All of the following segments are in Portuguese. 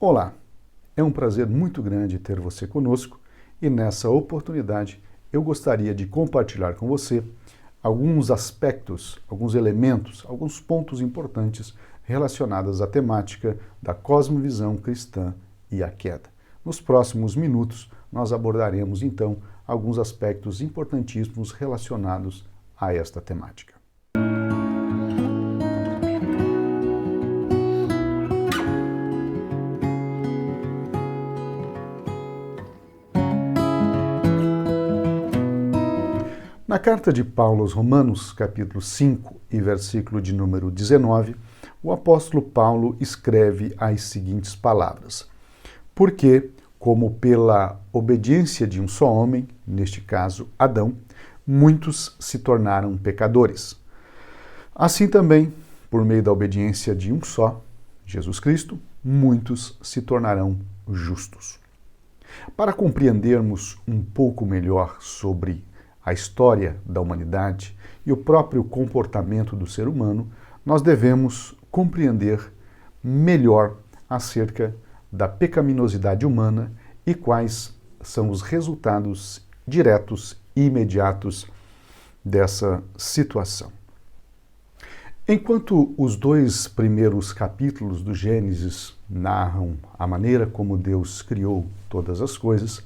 Olá, é um prazer muito grande ter você conosco e nessa oportunidade eu gostaria de compartilhar com você alguns aspectos, alguns elementos, alguns pontos importantes relacionados à temática da cosmovisão cristã e a queda. Nos próximos minutos nós abordaremos então alguns aspectos importantíssimos relacionados a esta temática. Na carta de Paulo aos Romanos, capítulo 5 e versículo de número 19, o apóstolo Paulo escreve as seguintes palavras: Porque, como pela obediência de um só homem, neste caso Adão, muitos se tornaram pecadores. Assim também, por meio da obediência de um só, Jesus Cristo, muitos se tornarão justos. Para compreendermos um pouco melhor sobre a história da humanidade e o próprio comportamento do ser humano, nós devemos compreender melhor acerca da pecaminosidade humana e quais são os resultados diretos e imediatos dessa situação. Enquanto os dois primeiros capítulos do Gênesis narram a maneira como Deus criou todas as coisas,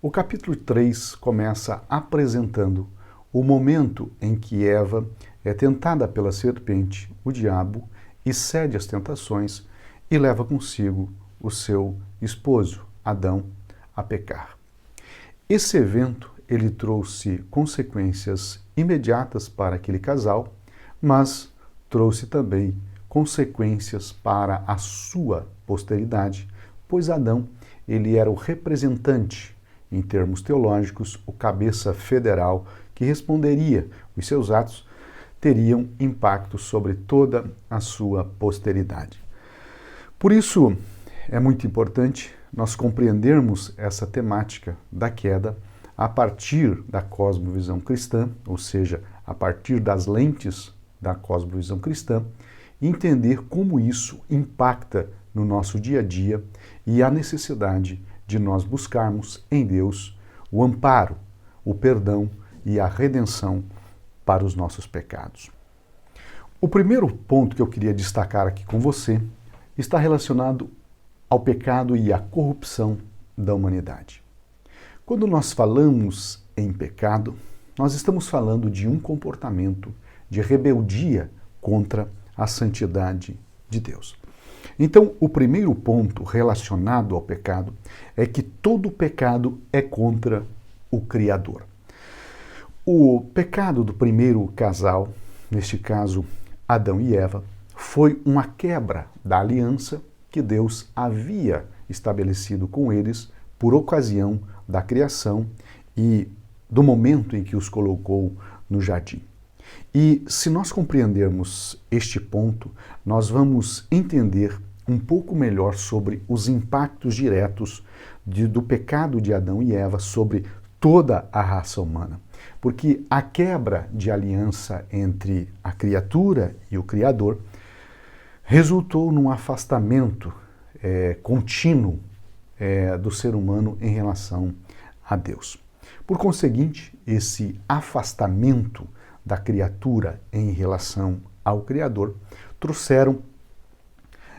o capítulo 3 começa apresentando o momento em que Eva é tentada pela serpente, o diabo, e cede às tentações e leva consigo o seu esposo, Adão, a pecar. Esse evento ele trouxe consequências imediatas para aquele casal, mas trouxe também consequências para a sua posteridade, pois Adão ele era o representante, em termos teológicos, o cabeça federal que responderia, os seus atos teriam impacto sobre toda a sua posteridade. Por isso, é muito importante nós compreendermos essa temática da queda a partir da cosmovisão cristã, ou seja, a partir das lentes da cosmovisão cristã, e entender como isso impacta no nosso dia a dia e a necessidade de nós buscarmos em Deus o amparo, o perdão e a redenção para os nossos pecados. O primeiro ponto que eu queria destacar aqui com você está relacionado ao pecado e à corrupção da humanidade. Quando nós falamos em pecado, nós estamos falando de um comportamento de rebeldia contra a santidade de Deus. Então, o primeiro ponto relacionado ao pecado é que todo pecado é contra o Criador. O pecado do primeiro casal, neste caso Adão e Eva, foi uma quebra da aliança que Deus havia estabelecido com eles por ocasião da criação e do momento em que os colocou no jardim. E se nós compreendermos este ponto, nós vamos entender um pouco melhor sobre os impactos diretos do pecado de Adão e Eva sobre toda a raça humana. Porque a quebra de aliança entre a criatura e o Criador resultou num afastamento contínuo do ser humano em relação a Deus. Por conseguinte, esse afastamento da criatura em relação ao Criador trouxeram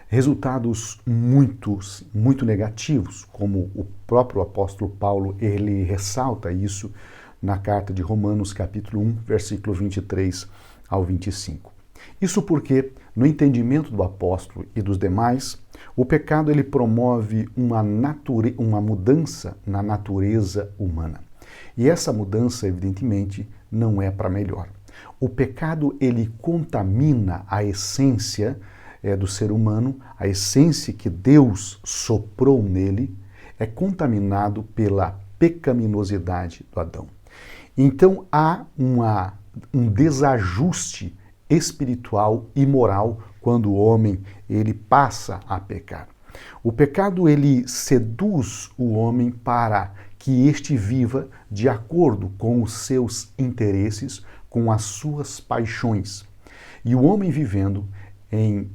resultados muito negativos, como o próprio apóstolo Paulo ele ressalta isso na carta de Romanos capítulo 1, versículo 23 ao 25. Isso porque, no entendimento do apóstolo e dos demais, o pecado ele promove uma mudança na natureza humana. E essa mudança, evidentemente, não é para melhor. O pecado ele contamina a essência do ser humano, a essência que Deus soprou nele, é contaminado pela pecaminosidade do Adão. Então há um desajuste espiritual e moral quando o homem ele passa a pecar. O pecado ele seduz o homem para que este viva de acordo com os seus interesses, com as suas paixões. E o homem vivendo em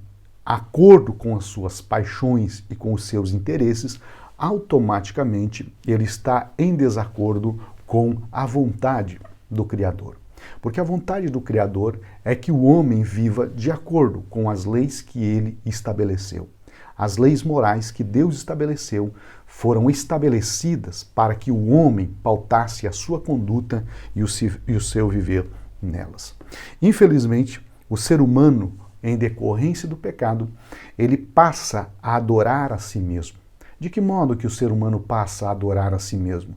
acordo com as suas paixões e com os seus interesses, automaticamente ele está em desacordo com a vontade do Criador. Porque a vontade do Criador é que o homem viva de acordo com as leis que ele estabeleceu. As leis morais que Deus estabeleceu foram estabelecidas para que o homem pautasse a sua conduta e o seu viver nelas. Infelizmente, o ser humano, em decorrência do pecado, ele passa a adorar a si mesmo. De que modo que o ser humano passa a adorar a si mesmo?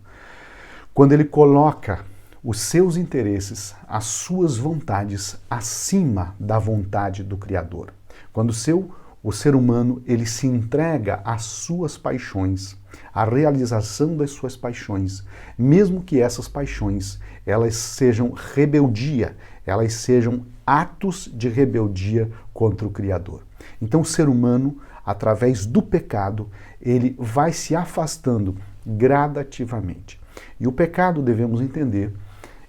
Quando ele coloca os seus interesses, as suas vontades acima da vontade do Criador. Quando o ser humano ele se entrega às suas paixões, à realização das suas paixões, mesmo que essas paixões elas sejam rebeldia, elas sejam atos de rebeldia contra o Criador. Então o ser humano, através do pecado, ele vai se afastando gradativamente. E o pecado, devemos entender,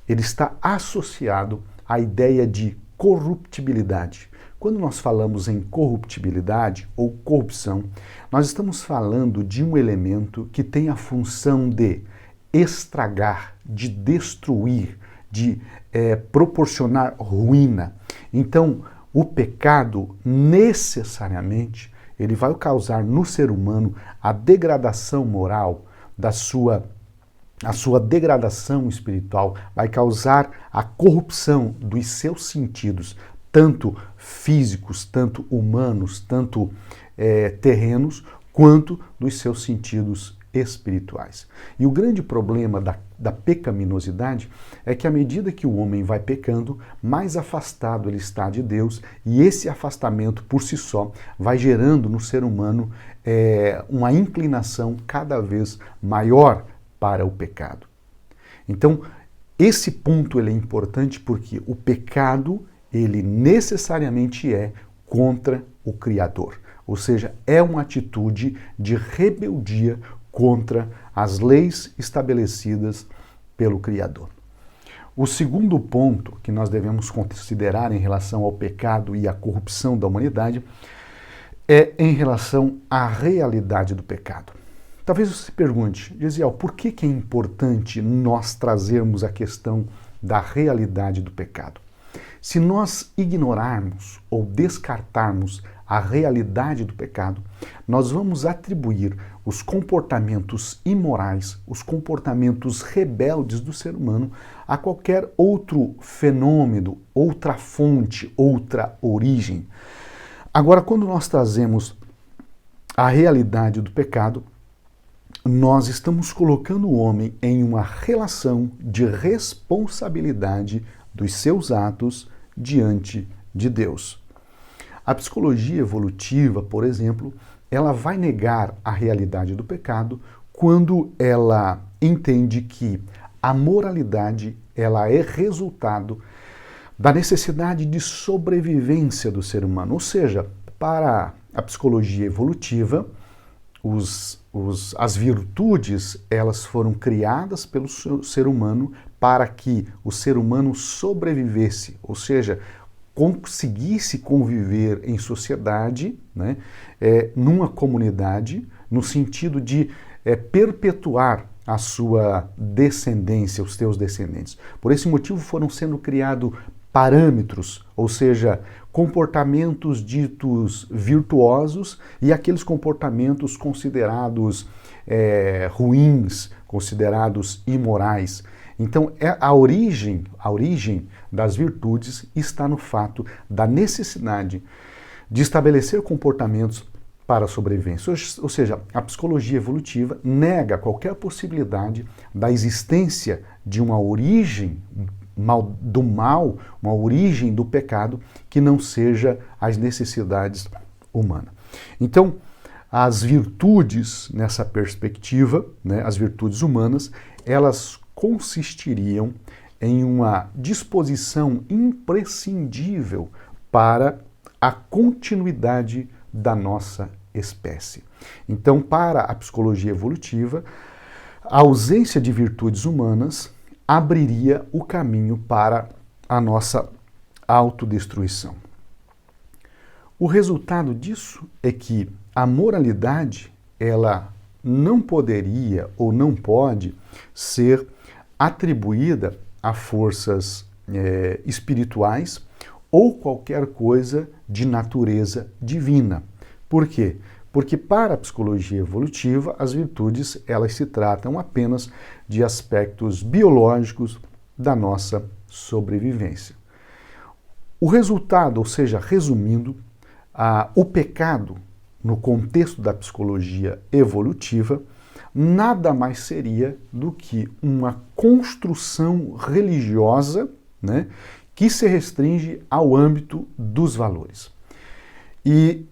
ele está associado à ideia de corruptibilidade. Quando nós falamos em corruptibilidade ou corrupção, nós estamos falando de um elemento que tem a função de estragar, de destruir, de proporcionar ruína. Então, o pecado, necessariamente, ele vai causar no ser humano a degradação moral a sua degradação espiritual, vai causar a corrupção dos seus sentidos, tanto físicos, tanto humanos, tanto terrenos, quanto dos seus sentidos espirituais. E o grande problema da pecaminosidade é que à medida que o homem vai pecando, mais afastado ele está de Deus, e esse afastamento por si só vai gerando no ser humano uma inclinação cada vez maior para o pecado. Então, esse ponto ele é importante porque o pecado, ele necessariamente é contra o Criador. Ou seja, é uma atitude de rebeldia contra as leis estabelecidas pelo Criador. O segundo ponto que nós devemos considerar em relação ao pecado e à corrupção da humanidade é em relação à realidade do pecado. Talvez você se pergunte, Gesiel, por que é importante nós trazermos a questão da realidade do pecado? Se nós ignorarmos ou descartarmos a realidade do pecado, nós vamos atribuir os comportamentos imorais, os comportamentos rebeldes do ser humano a qualquer outro fenômeno, outra fonte, outra origem. Agora, quando nós trazemos a realidade do pecado, nós estamos colocando o homem em uma relação de responsabilidade dos seus atos diante de Deus. A psicologia evolutiva, por exemplo, ela vai negar a realidade do pecado quando ela entende que a moralidade ela é resultado da necessidade de sobrevivência do ser humano. Ou seja, para a psicologia evolutiva, as virtudes elas foram criadas pelo ser humano para que o ser humano sobrevivesse, ou seja, conseguisse conviver em sociedade, né, numa comunidade, no sentido de perpetuar a sua descendência, os seus descendentes. Por esse motivo foram sendo criados parâmetros, ou seja, comportamentos ditos virtuosos e aqueles comportamentos considerados ruins, considerados imorais. Então, a origem das virtudes está no fato da necessidade de estabelecer comportamentos para a sobrevivência. Ou seja, a psicologia evolutiva nega qualquer possibilidade da existência de uma origem do mal, uma origem do pecado que não seja as necessidades humanas. Então, as virtudes, nessa perspectiva, né, as virtudes humanas, elas consistiriam em uma disposição imprescindível para a continuidade da nossa espécie. Então, para a psicologia evolutiva, a ausência de virtudes humanas abriria o caminho para a nossa autodestruição. O resultado disso é que a moralidade, ela não poderia ou não pode ser atribuída a forças espirituais ou qualquer coisa de natureza divina. Por quê? Porque para a psicologia evolutiva, as virtudes, elas se tratam apenas de aspectos biológicos da nossa sobrevivência. O resultado, ou seja, resumindo, o pecado, no contexto da psicologia evolutiva, nada mais seria do que uma construção religiosa, né, que se restringe ao âmbito dos valores. E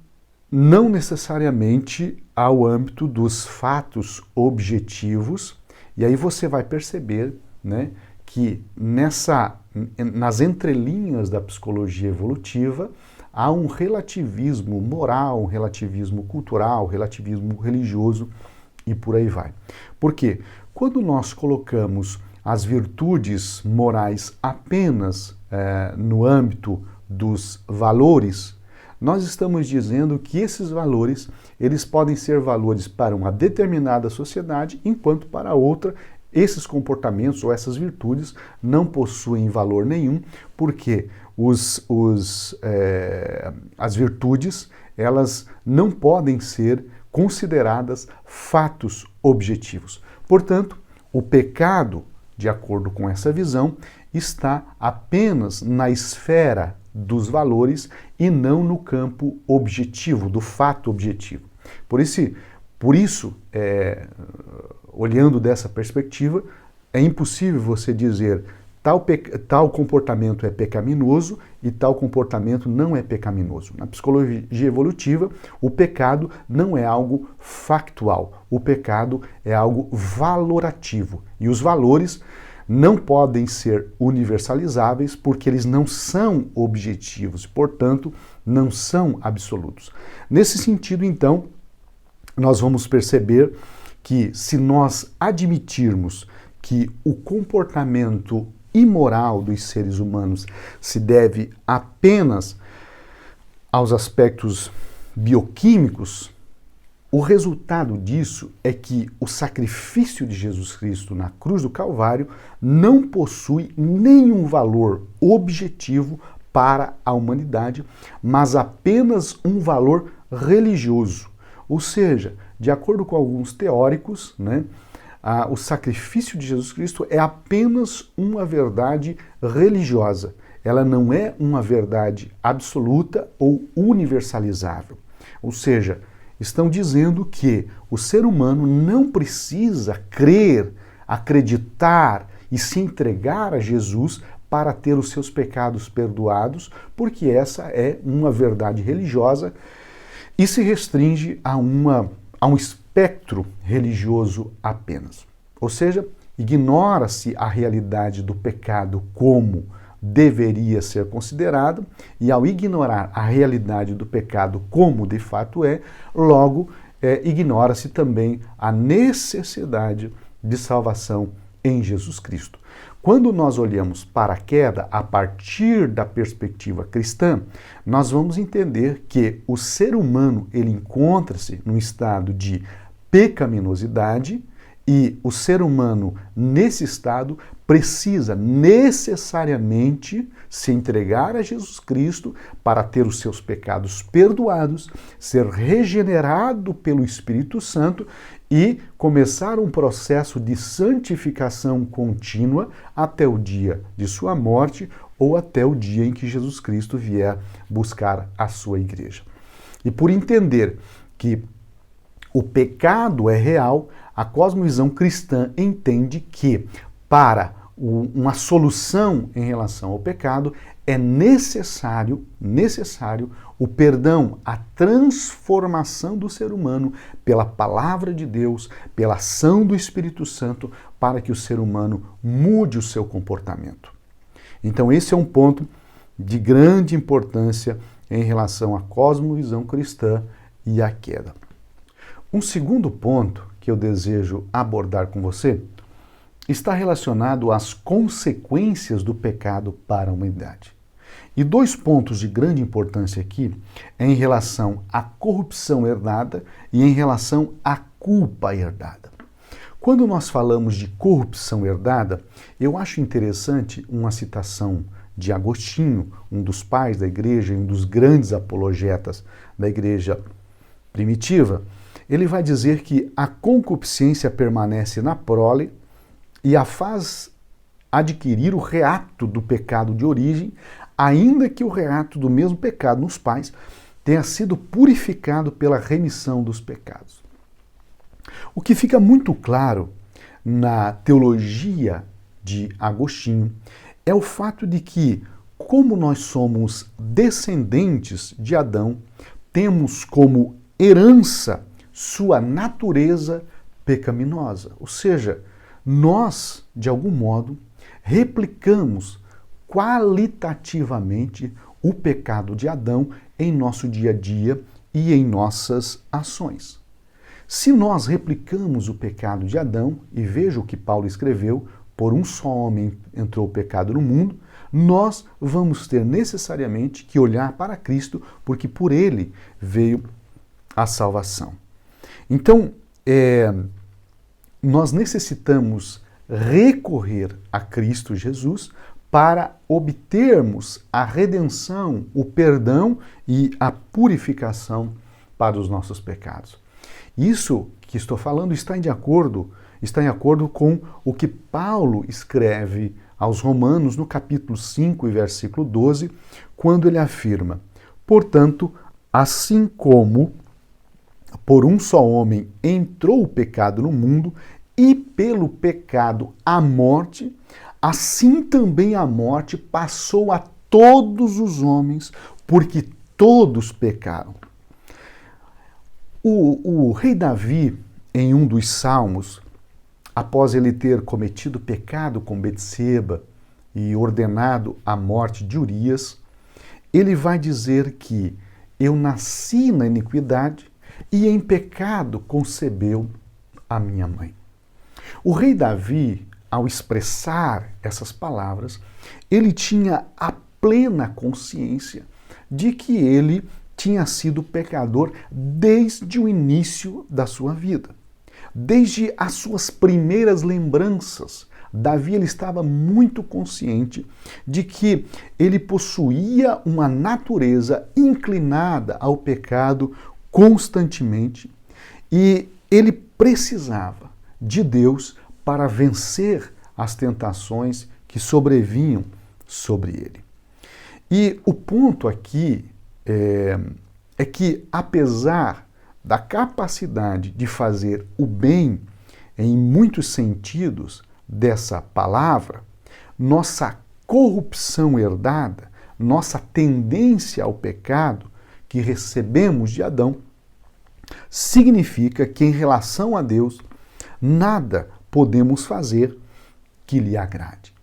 não necessariamente ao âmbito dos fatos objetivos. E aí você vai perceber, né, que nas entrelinhas da psicologia evolutiva há um relativismo moral, um relativismo cultural, um relativismo religioso e por aí vai. Por quê? Quando nós colocamos as virtudes morais apenas no âmbito dos valores, nós estamos dizendo que esses valores, eles podem ser valores para uma determinada sociedade, enquanto para outra, esses comportamentos ou essas virtudes não possuem valor nenhum, porque as virtudes, elas não podem ser consideradas fatos objetivos. Portanto, o pecado, de acordo com essa visão, está apenas na esfera dos valores e não no campo objetivo, do fato objetivo. Por isso, olhando dessa perspectiva, é impossível você dizer tal comportamento é pecaminoso e tal comportamento não é pecaminoso. Na psicologia evolutiva, o pecado não é algo factual, o pecado é algo valorativo. E os valores não podem ser universalizáveis porque eles não são objetivos, portanto, não são absolutos. Nesse sentido, então, nós vamos perceber que se nós admitirmos que o comportamento imoral dos seres humanos se deve apenas aos aspectos bioquímicos, o resultado disso é que o sacrifício de Jesus Cristo na cruz do Calvário não possui nenhum valor objetivo para a humanidade, mas apenas um valor religioso. Ou seja, de acordo com alguns teóricos, né, o sacrifício de Jesus Cristo é apenas uma verdade religiosa. Ela não é uma verdade absoluta ou universalizável. Ou seja, estão dizendo que o ser humano não precisa crer, acreditar e se entregar a Jesus para ter os seus pecados perdoados, porque essa é uma verdade religiosa e se restringe a um espectro religioso apenas. Ou seja, ignora-se a realidade do pecado como deveria ser considerado, e ao ignorar a realidade do pecado como de fato é, logo ignora-se também a necessidade de salvação em Jesus Cristo. Quando nós olhamos para a queda a partir da perspectiva cristã, nós vamos entender que o ser humano ele encontra-se num estado de pecaminosidade e o ser humano nesse estado precisa necessariamente se entregar a Jesus Cristo para ter os seus pecados perdoados, ser regenerado pelo Espírito Santo e começar um processo de santificação contínua até o dia de sua morte ou até o dia em que Jesus Cristo vier buscar a sua igreja. E por entender que o pecado é real, a cosmovisão cristã entende que para uma solução em relação ao pecado é necessário o perdão, a transformação do ser humano pela palavra de Deus, pela ação do Espírito Santo, para que o ser humano mude o seu comportamento. Então esse é um ponto de grande importância em relação à cosmovisão cristã e à queda. Um segundo ponto que eu desejo abordar com você está relacionado às consequências do pecado para a humanidade. E dois pontos de grande importância aqui é em relação à corrupção herdada e em relação à culpa herdada. Quando nós falamos de corrupção herdada, eu acho interessante uma citação de Agostinho, um dos pais da igreja e um dos grandes apologetas da igreja primitiva. Ele vai dizer que a concupiscência permanece na prole e a faz adquirir o reato do pecado de origem, ainda que o reato do mesmo pecado nos pais tenha sido purificado pela remissão dos pecados. O que fica muito claro na teologia de Agostinho é o fato de que, como nós somos descendentes de Adão, temos como herança sua natureza pecaminosa. Ou seja, nós, de algum modo, replicamos qualitativamente o pecado de Adão em nosso dia a dia e em nossas ações. Se nós replicamos o pecado de Adão, e veja o que Paulo escreveu, por um só homem entrou o pecado no mundo, nós vamos ter necessariamente que olhar para Cristo, porque por ele veio a salvação. Então, nós necessitamos recorrer a Cristo Jesus para obtermos a redenção, o perdão e a purificação para os nossos pecados. Isso que estou falando está em acordo com o que Paulo escreve aos Romanos no capítulo 5 e versículo 12, quando ele afirma: portanto, assim como por um só homem entrou o pecado no mundo, e pelo pecado a morte, assim também a morte passou a todos os homens, porque todos pecaram. O rei Davi, em um dos salmos, após ele ter cometido pecado com Betseba e ordenado a morte de Urias, ele vai dizer que eu nasci na iniquidade e em pecado concebeu a minha mãe. O rei Davi, ao expressar essas palavras, ele tinha a plena consciência de que ele tinha sido pecador desde o início da sua vida. Desde as suas primeiras lembranças, Davi ele estava muito consciente de que ele possuía uma natureza inclinada ao pecado constantemente e ele precisava de Deus para vencer as tentações que sobrevinham sobre ele. E o ponto aqui é que, apesar da capacidade de fazer o bem em muitos sentidos dessa palavra, nossa corrupção herdada, nossa tendência ao pecado que recebemos de Adão, significa que em relação a Deus, nada podemos fazer que lhe agrade.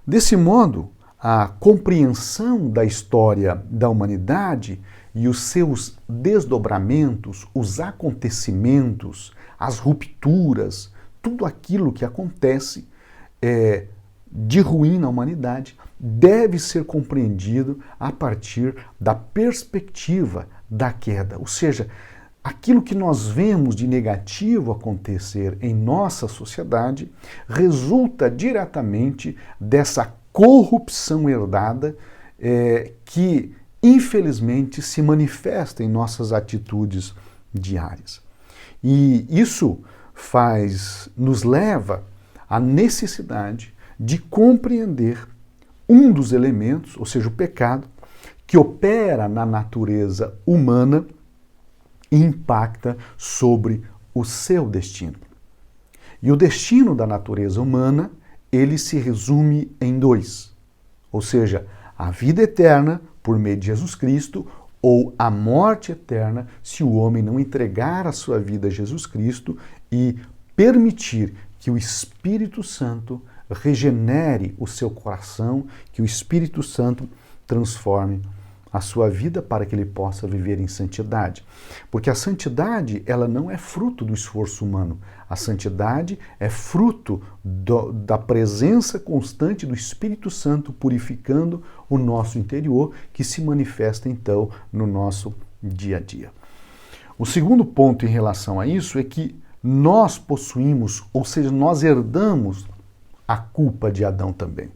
Desse modo, a compreensão da história da humanidade e os seus desdobramentos, os acontecimentos, as rupturas, tudo aquilo que acontece de ruim na humanidade, deve ser compreendido a partir da perspectiva da queda. Ou seja, aquilo que nós vemos de negativo acontecer em nossa sociedade resulta diretamente dessa corrupção herdada que, infelizmente, se manifesta em nossas atitudes diárias. E isso nos leva à necessidade de compreender um dos elementos, ou seja, o pecado, que opera na natureza humana e impacta sobre o seu destino. E o destino da natureza humana, ele se resume em dois, ou seja, a vida eterna por meio de Jesus Cristo ou a morte eterna se o homem não entregar a sua vida a Jesus Cristo e permitir que o Espírito Santo regenere o seu coração, que o Espírito Santo transforme a sua vida para que ele possa viver em santidade. Porque a santidade, ela não é fruto do esforço humano. A santidade é fruto da presença constante do Espírito Santo purificando o nosso interior, que se manifesta então no nosso dia a dia. O segundo ponto em relação a isso é que nós possuímos, ou seja, nós herdamos a culpa de Adão também.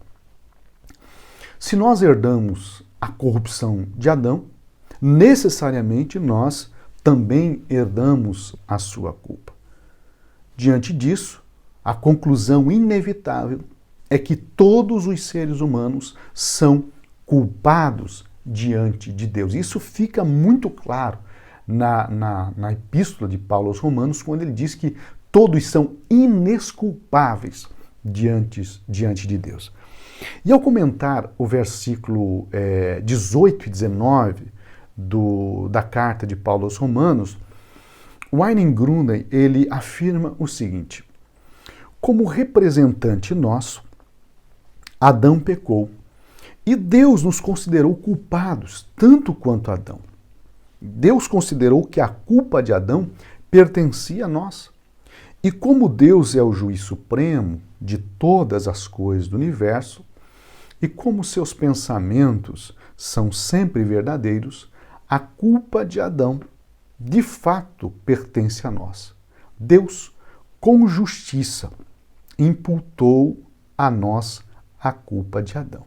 Se nós herdamos a corrupção de Adão, necessariamente nós também herdamos a sua culpa. Diante disso, a conclusão inevitável é que todos os seres humanos são culpados diante de Deus. Isso fica muito claro na epístola de Paulo aos Romanos, quando ele diz que todos são inesculpáveis diante de Deus. E ao comentar o versículo 18 e 19 da carta de Paulo aos Romanos, Weiningrund, ele afirma o seguinte: como representante nosso, Adão pecou, e Deus nos considerou culpados, tanto quanto Adão. Deus considerou que a culpa de Adão pertencia a nós. E como Deus é o juiz supremo de todas as coisas do universo, e como seus pensamentos são sempre verdadeiros, a culpa de Adão, de fato, pertence a nós. Deus, com justiça, imputou a nós a culpa de Adão.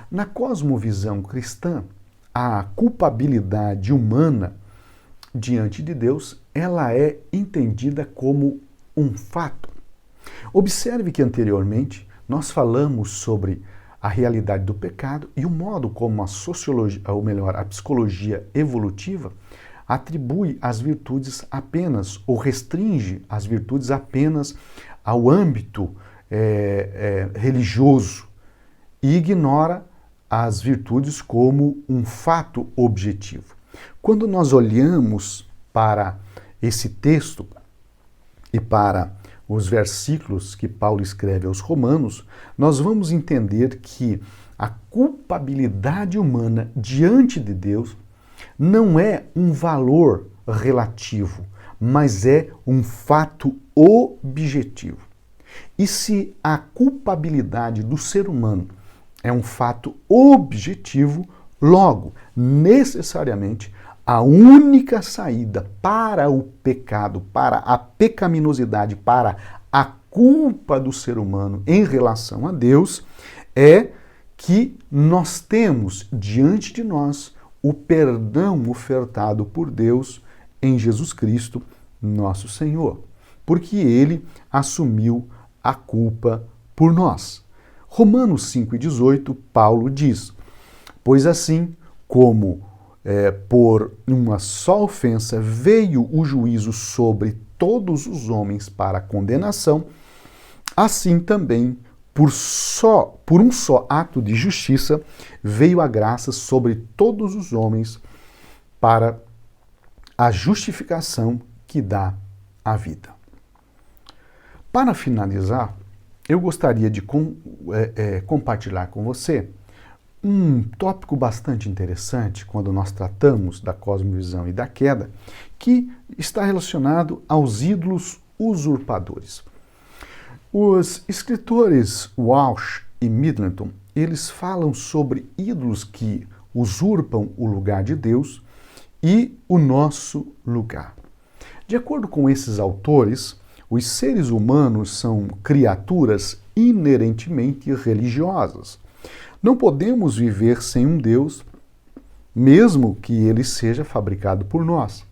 Na cosmovisão cristã, a culpabilidade humana diante de Deus, ela é entendida como um fato. Observe que anteriormente nós falamos sobre a realidade do pecado e o modo como a sociologia, ou melhor, a psicologia evolutiva atribui as virtudes apenas, ou restringe as virtudes apenas ao âmbito religioso e ignora as virtudes como um fato objetivo. Quando nós olhamos para esse texto e para os versículos que Paulo escreve aos Romanos, nós vamos entender que a culpabilidade humana diante de Deus não é um valor relativo, mas é um fato objetivo. E se a culpabilidade do ser humano é um fato objetivo, logo, necessariamente, a única saída para o pecado, para a pecaminosidade, para a culpa do ser humano em relação a Deus, é que nós temos diante de nós o perdão ofertado por Deus em Jesus Cristo, nosso Senhor, porque Ele assumiu a culpa por nós. Romanos 5,18, Paulo diz: pois assim como por uma só ofensa veio o juízo sobre todos os homens para condenação, assim também por um só ato de justiça veio a graça sobre todos os homens para a justificação que dá a vida. Para finalizar, eu gostaria de compartilhar com você um tópico bastante interessante quando nós tratamos da cosmovisão e da queda, que está relacionado aos ídolos usurpadores. Os escritores Walsh e Middleton, eles falam sobre ídolos que usurpam o lugar de Deus e o nosso lugar. De acordo com esses autores, os seres humanos são criaturas inerentemente religiosas. Não podemos viver sem um Deus, mesmo que ele seja fabricado por nós.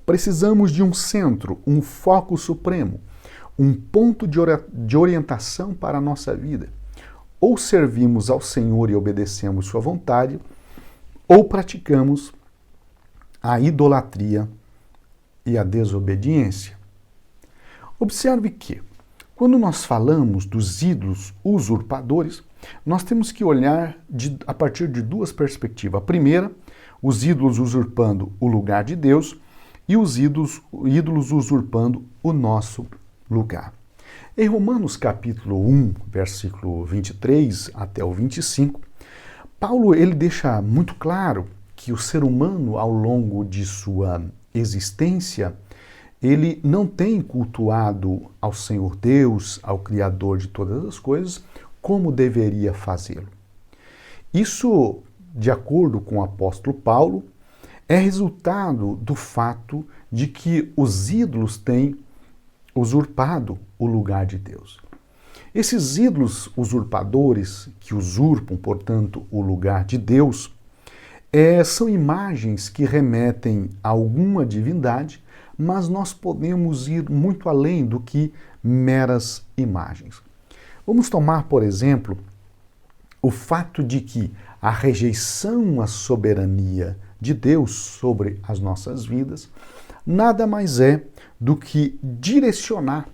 Precisamos de um centro, um foco supremo, um ponto de orientação para a nossa vida. Ou servimos ao Senhor e obedecemos sua vontade, ou praticamos a idolatria e a desobediência. Observe que, quando nós falamos dos ídolos usurpadores, nós temos que olhar a partir de duas perspectivas. A primeira, os ídolos usurpando o lugar de Deus e os ídolos usurpando o nosso lugar. Em Romanos capítulo 1, versículo 23 até o 25, Paulo ele deixa muito claro que o ser humano, ao longo de sua existência, ele não tem cultuado ao Senhor Deus, ao Criador de todas as coisas, como deveria fazê-lo. Isso, de acordo com o apóstolo Paulo, é resultado do fato de que os ídolos têm usurpado o lugar de Deus. Esses ídolos usurpadores, que usurpam, portanto, o lugar de Deus, são imagens que remetem a alguma divindade, mas nós podemos ir muito além do que meras imagens. Vamos tomar, por exemplo, o fato de que a rejeição à soberania de Deus sobre as nossas vidas nada mais é do que direcionar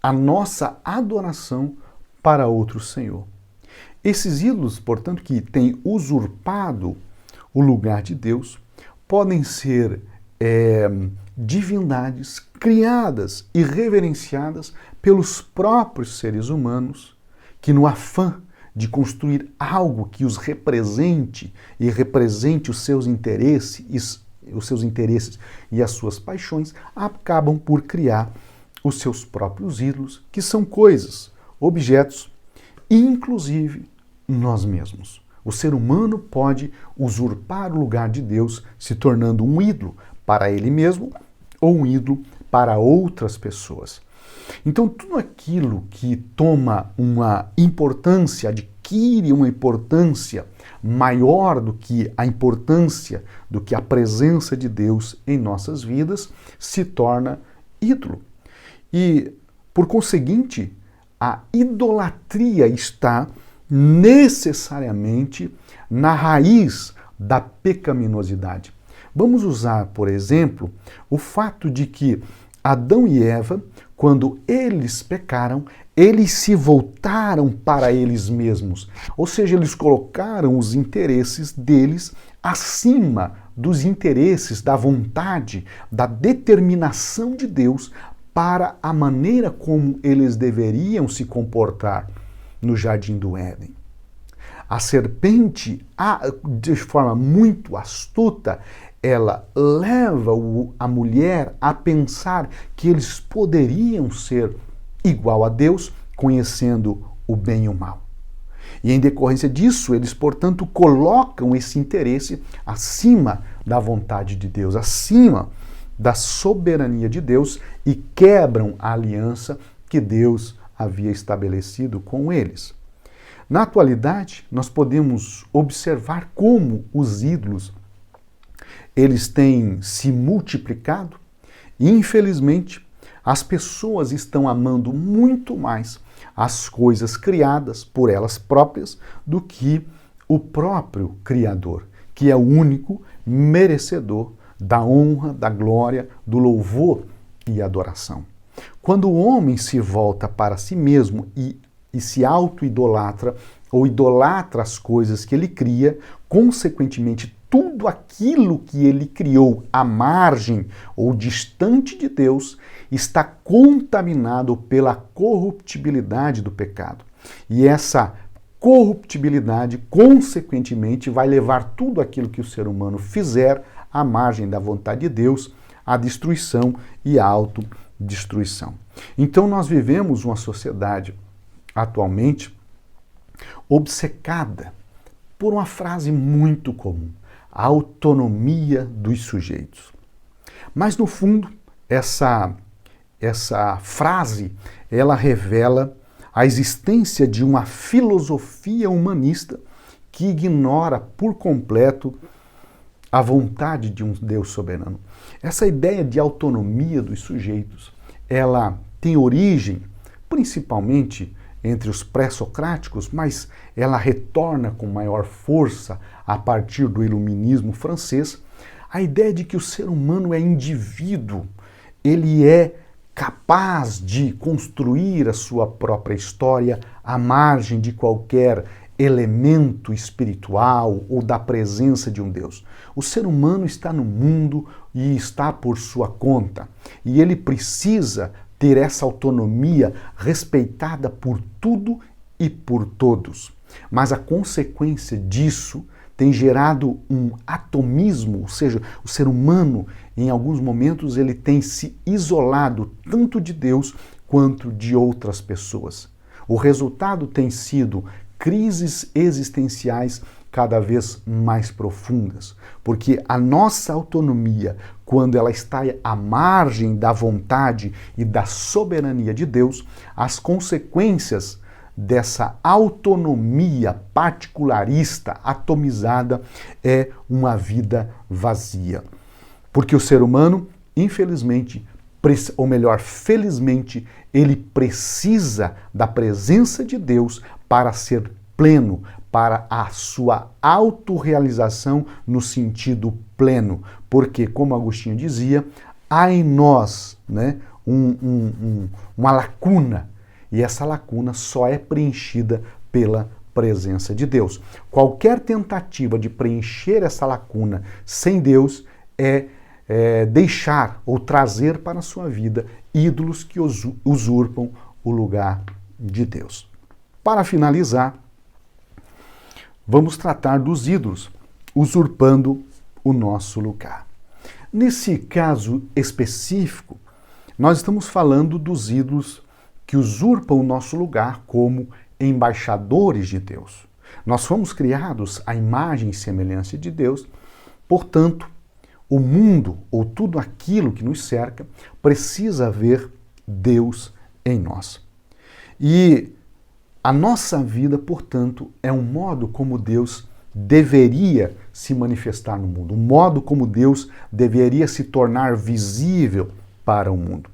a nossa adoração para outro Senhor. Esses ídolos, portanto, que têm usurpado o lugar de Deus, podem ser divindades criadas e reverenciadas pelos próprios seres humanos, que no afã de construir algo que os represente e represente os seus interesses e as suas paixões, acabam por criar os seus próprios ídolos, que são coisas, objetos, inclusive nós mesmos. O ser humano pode usurpar o lugar de Deus, se tornando um ídolo para ele mesmo ou um ídolo para outras pessoas. Então, tudo aquilo que toma uma importância, adquire uma importância maior do que a presença de Deus em nossas vidas, se torna ídolo. E, por conseguinte, a idolatria está necessariamente na raiz da pecaminosidade. Vamos usar, por exemplo, o fato de que Adão e Eva, quando eles pecaram, eles se voltaram para eles mesmos. Ou seja, eles colocaram os interesses deles acima dos interesses, da vontade, da determinação de Deus para a maneira como eles deveriam se comportar no Jardim do Éden. A serpente, de forma muito astuta, ela leva a mulher a pensar que eles poderiam ser igual a Deus, conhecendo o bem e o mal. E em decorrência disso, eles, portanto, colocam esse interesse acima da vontade de Deus, acima da soberania de Deus e quebram a aliança que Deus havia estabelecido com eles. Na atualidade, nós podemos observar como os ídolos eles têm se multiplicado e, infelizmente, as pessoas estão amando muito mais as coisas criadas por elas próprias do que o próprio Criador, que é o único merecedor da honra, da glória, do louvor e adoração. Quando o homem se volta para si mesmo e se auto-idolatra ou idolatra as coisas que ele cria, consequentemente, tudo aquilo que ele criou à margem ou distante de Deus está contaminado pela corruptibilidade do pecado. E essa corruptibilidade, consequentemente, vai levar tudo aquilo que o ser humano fizer à margem da vontade de Deus à destruição e à autodestruição. Então nós vivemos uma sociedade atualmente obcecada por uma frase muito comum: a autonomia dos sujeitos. Mas no fundo, essa frase, ela revela a existência de uma filosofia humanista que ignora por completo a vontade de um Deus soberano. Essa ideia de autonomia dos sujeitos, ela tem origem principalmente entre os pré-socráticos, mas ela retorna com maior força a partir do iluminismo francês, a ideia de que o ser humano é indivíduo, ele é capaz de construir a sua própria história à margem de qualquer elemento espiritual ou da presença de um Deus. O ser humano está no mundo e está por sua conta, e ele precisa ter essa autonomia respeitada por tudo e por todos. Mas a consequência disso tem gerado um atomismo, ou seja, o ser humano, em alguns momentos, ele tem se isolado tanto de Deus quanto de outras pessoas. O resultado tem sido crises existenciais cada vez mais profundas, porque a nossa autonomia, quando ela está à margem da vontade e da soberania de Deus, as consequências dessa autonomia particularista, atomizada, é uma vida vazia. Porque o ser humano, infelizmente, ou melhor, felizmente, ele precisa da presença de Deus para ser pleno, para a sua autorrealização no sentido pleno. Porque, como Agostinho dizia, há em nós, né, uma lacuna, e essa lacuna só é preenchida pela presença de Deus. Qualquer tentativa de preencher essa lacuna sem Deus é deixar ou trazer para a sua vida ídolos que usurpam o lugar de Deus. Para finalizar, vamos tratar dos ídolos, usurpando o nosso lugar. Nesse caso específico, nós estamos falando dos ídolos que usurpam o nosso lugar como embaixadores de Deus. Nós fomos criados à imagem e semelhança de Deus, portanto, o mundo ou tudo aquilo que nos cerca precisa ver Deus em nós. E a nossa vida, portanto, é um modo como Deus deveria se manifestar no mundo, um modo como Deus deveria se tornar visível para o mundo.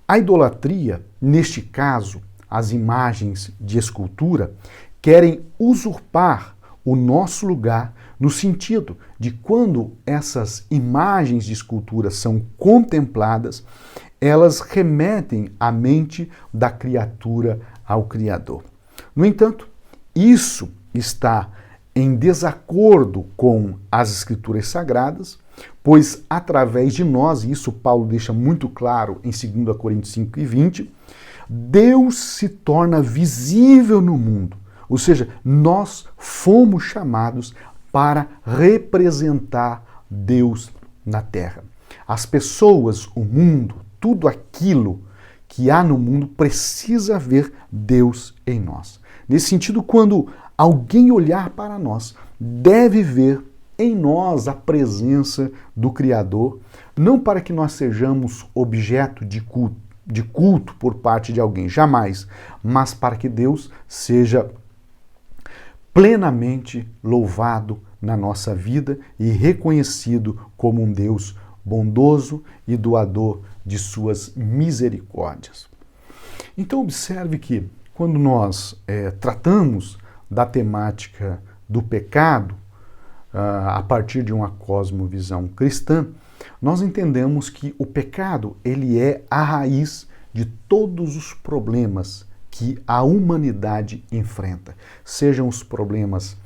A idolatria, neste caso, as imagens de escultura, querem usurpar o nosso lugar no sentido de quando essas imagens de escultura são contempladas, elas remetem a mente da criatura ao Criador. No entanto, isso está em desacordo com as Escrituras Sagradas, pois através de nós, e isso Paulo deixa muito claro em 2 Coríntios 5:20, Deus se torna visível no mundo. Ou seja, nós fomos chamados para representar Deus na terra. As pessoas, o mundo, tudo aquilo que há no mundo precisa ver Deus em nós. Nesse sentido, quando alguém olhar para nós, deve ver em nós a presença do Criador, não para que nós sejamos objeto de culto por parte de alguém, jamais, mas para que Deus seja plenamente louvado na nossa vida e reconhecido como um Deus bondoso e doador de suas misericórdias. Então observe que quando nós tratamos da temática do pecado, a partir de uma cosmovisão cristã, nós entendemos que o pecado ele é a raiz de todos os problemas que a humanidade enfrenta, sejam os problemas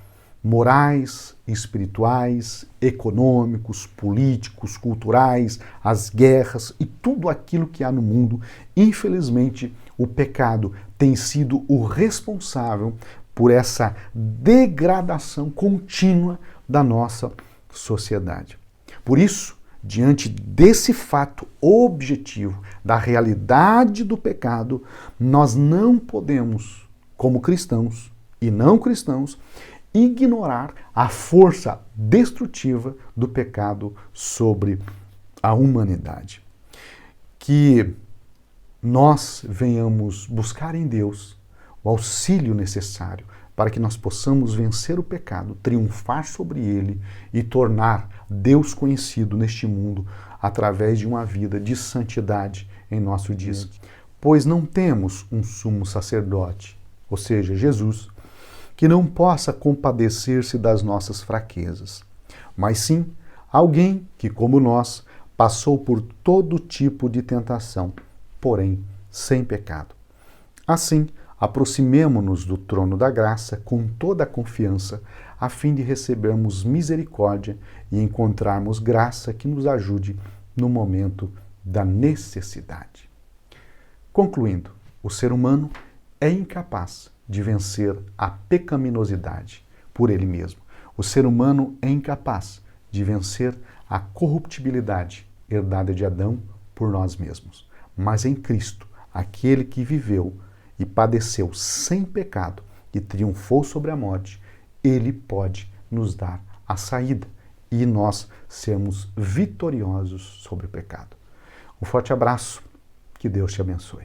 morais, espirituais, econômicos, políticos, culturais, as guerras e tudo aquilo que há no mundo. Infelizmente, o pecado tem sido o responsável por essa degradação contínua da nossa sociedade. Por isso, diante desse fato objetivo da realidade do pecado, nós não podemos, como cristãos e não cristãos, ignorar a força destrutiva do pecado sobre a humanidade. Que nós venhamos buscar em Deus o auxílio necessário para que nós possamos vencer o pecado, triunfar sobre ele e tornar Deus conhecido neste mundo através de uma vida de santidade em nosso dia. Pois não temos um sumo sacerdote, ou seja, Jesus, que não possa compadecer-se das nossas fraquezas, mas sim alguém que, como nós, passou por todo tipo de tentação, porém sem pecado. Assim, aproximemo-nos do trono da graça com toda a confiança, a fim de recebermos misericórdia e encontrarmos graça que nos ajude no momento da necessidade. Concluindo, o ser humano é incapaz de vencer a pecaminosidade por ele mesmo. O ser humano é incapaz de vencer a corruptibilidade herdada de Adão por nós mesmos. Mas em Cristo, aquele que viveu e padeceu sem pecado e triunfou sobre a morte, ele pode nos dar a saída e nós sermos vitoriosos sobre o pecado. Um forte abraço, que Deus te abençoe.